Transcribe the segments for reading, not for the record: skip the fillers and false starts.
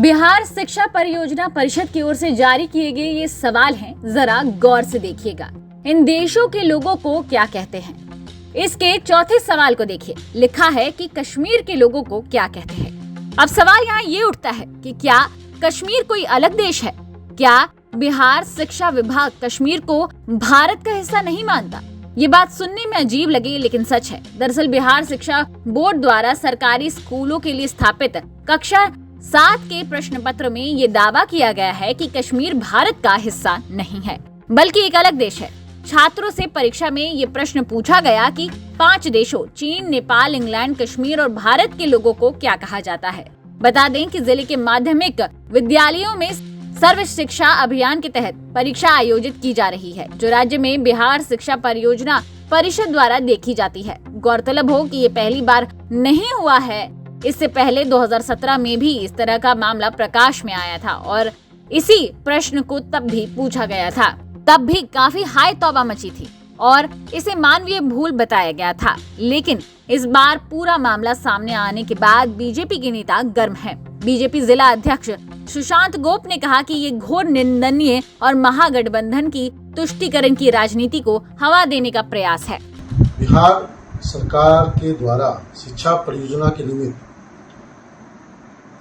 बिहार शिक्षा परियोजना परिषद की ओर से जारी किए गए ये सवाल हैं, जरा गौर से देखिएगा। इन देशों के लोगों को क्या कहते हैं? इसके चौथे सवाल को देखिए, लिखा है कि कश्मीर के लोगों को क्या कहते हैं। अब सवाल यहाँ ये उठता है कि क्या कश्मीर कोई अलग देश है? क्या बिहार शिक्षा विभाग कश्मीर को भारत का हिस्सा नहीं मानता? ये बात सुनने में अजीब लगे लेकिन सच है। दरअसल बिहार शिक्षा बोर्ड द्वारा सरकारी स्कूलों के लिए स्थापित कक्षा 7 के प्रश्न पत्र में ये दावा किया गया है कि कश्मीर भारत का हिस्सा नहीं है बल्कि एक अलग देश है। छात्रों से परीक्षा में ये प्रश्न पूछा गया कि 5 देशों चीन, नेपाल, इंग्लैंड, कश्मीर और भारत के लोगों को क्या कहा जाता है। बता दें कि जिले के माध्यमिक विद्यालयों में सर्व शिक्षा अभियान के तहत परीक्षा आयोजित की जा रही है, जो राज्य में बिहार शिक्षा परियोजना परिषद द्वारा देखी जाती है। गौरतलब हो कि ये पहली बार नहीं हुआ है। इससे पहले 2017 में भी इस तरह का मामला प्रकाश में आया था और इसी प्रश्न को तब भी पूछा गया था। तब भी काफी हाय तौबा मची थी और इसे मानवीय भूल बताया गया था। लेकिन इस बार पूरा मामला सामने आने के बाद बीजेपी के नेता गर्म है। बीजेपी जिला अध्यक्ष सुशांत गोप ने कहा कि ये घोर निंदनीय और महागठबंधन की तुष्टीकरण की राजनीति को हवा देने का प्रयास है। बिहार सरकार के द्वारा शिक्षा परियोजना के निमित्त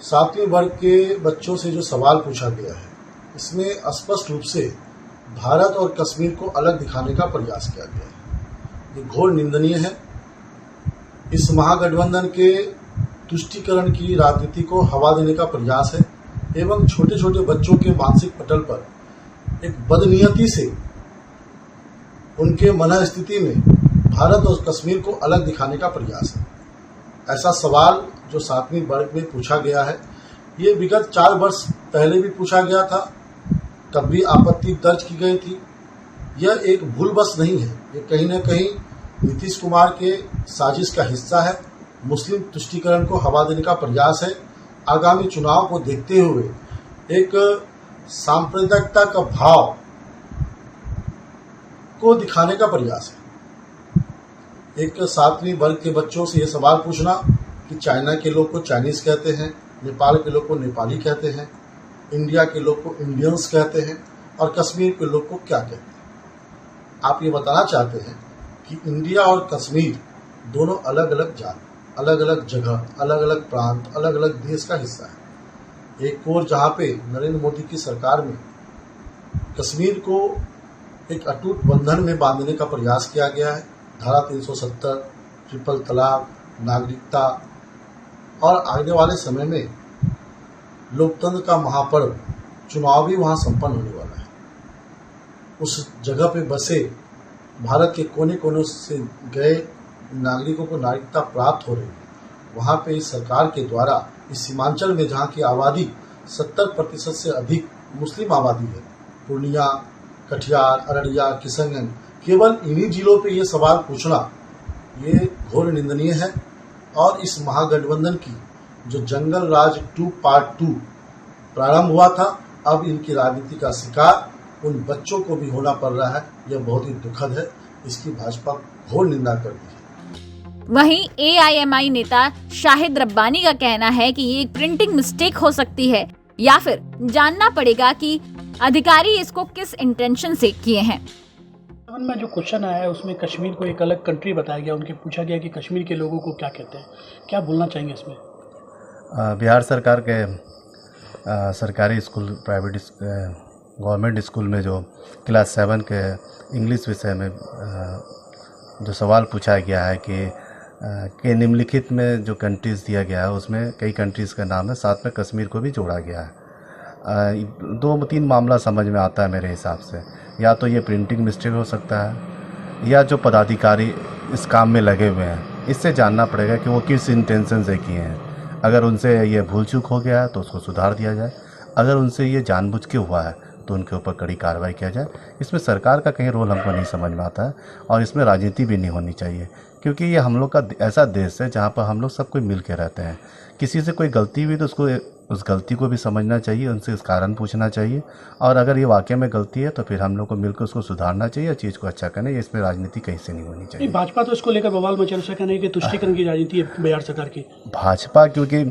7वीं वर्ग के बच्चों से जो सवाल पूछा गया है, इसमें स्पष्ट रूप से भारत और कश्मीर को अलग दिखाने का प्रयास किया गया है। ये घोर निंदनीय है। इस महागठबंधन के तुष्टीकरण की राजनीति को हवा देने का प्रयास है एवं छोटे छोटे बच्चों के मानसिक पटल पर एक बदनीयती से उनके मन स्थिति में भारत और कश्मीर को अलग दिखाने का प्रयास है। ऐसा सवाल जो 7वीं वर्ग में पूछा गया है, ये विगत 4 वर्ष पहले भी पूछा गया था, तब भी आपत्ति दर्ज की गई थी। यह एक भूलवश नहीं है, ये कहीं न कहीं नीतीश कुमार के साजिश का हिस्सा है। मुस्लिम तुष्टीकरण को हवा देने का प्रयास है। आगामी चुनाव को देखते हुए एक सांप्रदायिकता का भाव को दिखाने का प्रयास है। एक 7वीं वर्ग के बच्चों से यह सवाल पूछना कि चाइना के लोग को चाइनीज कहते हैं, नेपाल के लोग को नेपाली कहते हैं, इंडिया के लोग को इंडियंस कहते हैं और कश्मीर के लोग को क्या कहते हैं। आप ये बताना चाहते हैं कि इंडिया और कश्मीर दोनों अलग अलग जात, अलग अलग जगह, अलग अलग प्रांत, अलग अलग देश का हिस्सा है। एक ओर जहाँ पे नरेंद्र मोदी की सरकार में कश्मीर को एक अटूट बंधन में बांधने का प्रयास किया गया है। धारा 370, ट्रिपल तलाक, नागरिकता और आने वाले समय में लोकतंत्र का महापर्व चुनाव भी वहाँ संपन्न होने वाला है। उस जगह पे बसे भारत के कोने कोने से गए नागरिकों को नागरिकता प्राप्त हो रही है। वहाँ पे इस सरकार के द्वारा इस सीमांचल में जहाँ की आबादी 70% से अधिक मुस्लिम आबादी है, पूर्णिया, कटिहार, अररिया, किशनगंज, केवल इन्हीं जिलों पे ये सवाल पूछना ये घोर निंदनीय है। और इस महागठबंधन की जो जंगल राज 2 पार्ट 2 प्रारंभ हुआ था, अब इनकी राजनीति का शिकार उन बच्चों को भी होना पड़ रहा है। यह बहुत ही दुखद है। इसकी भाजपा घोर निंदा करती है। वहीं AIMI नेता शाहिद रब्बानी का कहना है कि ये एक प्रिंटिंग मिस्टेक हो सकती है या फिर जानना पड़ेगा कि अधिकारी इसको किस इंटेंशन से किए हैं। में जो क्वेश्चन आया है उसमें कश्मीर को एक अलग कंट्री बताया गया, उनके पूछा गया कि कश्मीर के लोगों को क्या कहते हैं, क्या बोलना चाहेंगे इसमें? बिहार सरकार के सरकारी स्कूल, प्राइवेट गवर्नमेंट स्कूल में जो क्लास 7 के इंग्लिश विषय में जो सवाल पूछा गया है कि निम्नलिखित में जो कंट्रीज़ दिया गया है उसमें कई कंट्रीज़ का नाम है, साथ में कश्मीर को भी जोड़ा गया है। 2-3 मामला समझ में आता है मेरे हिसाब से। या तो ये प्रिंटिंग मिस्टेक हो सकता है या जो पदाधिकारी इस काम में लगे हुए हैं, इससे जानना पड़ेगा कि वो किस इंटेंशन से किए हैं। अगर उनसे ये भूल चूक हो गया है तो उसको सुधार दिया जाए, अगर उनसे ये जानबूझ के हुआ है तो उनके ऊपर कड़ी कार्रवाई किया जाए। इसमें सरकार का कहीं रोल हमको नहीं समझ में आता है और इसमें राजनीति भी नहीं होनी चाहिए, क्योंकि ये हम लोग का ऐसा देश है जहाँ पर हम लोग सब कोई मिल के रहते हैं। किसी से कोई गलती हुई तो उसको उस गलती को भी समझना चाहिए, उनसे इस कारण पूछना चाहिए और अगर ये वाकई में गलती है तो फिर हम लोग को मिलकर उसको सुधारना चाहिए, चीज़ को अच्छा करना। इसमें राजनीति कहीं से नहीं होनी चाहिए। भाजपा तो इसको लेकर बवाल मचा रही है कि तुष्टीकरण की राजनीति है बिहार सरकार की। भाजपा, क्योंकि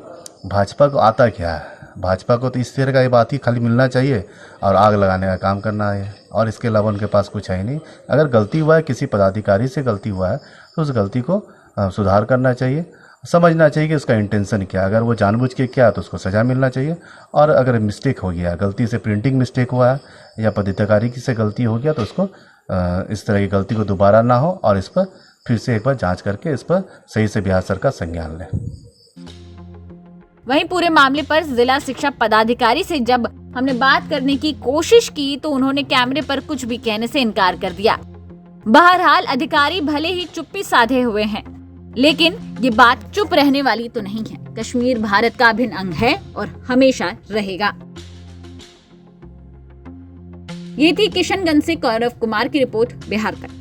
भाजपा को आता क्या है, भाजपा को तो इस तरह का ये बात ही खाली मिलना चाहिए और आग लगाने का काम करना है, और इसके अलावा उनके पास कुछ है ही नहीं। अगर गलती हुआ है, किसी पदाधिकारी से गलती हुआ है, तो उस गलती को सुधार करना चाहिए, समझना चाहिए कि उसका इंटेंशन क्या है। अगर वो जानबूझ के किया तो उसको सज़ा मिलना चाहिए, और अगर मिस्टेक हो गया, गलती से प्रिंटिंग मिस्टेक हुआ है या पदाधिकारी से गलती हो गया, तो उसको इस तरह की गलती को दोबारा ना हो, और इस पर फिर से एक बार जांच करके इस पर सही से बिहार सरकार संज्ञान ले। वहीं पूरे मामले पर जिला शिक्षा पदाधिकारी से जब हमने बात करने की कोशिश की तो उन्होंने कैमरे पर कुछ भी कहने से इनकार कर दिया। बहरहाल अधिकारी भले ही चुप्पी साधे हुए हैं, लेकिन ये बात चुप रहने वाली तो नहीं है। कश्मीर भारत का अभिन्न अंग है और हमेशा रहेगा। ये थी किशनगंज से गौरव कुमार की रिपोर्ट, बिहार तक।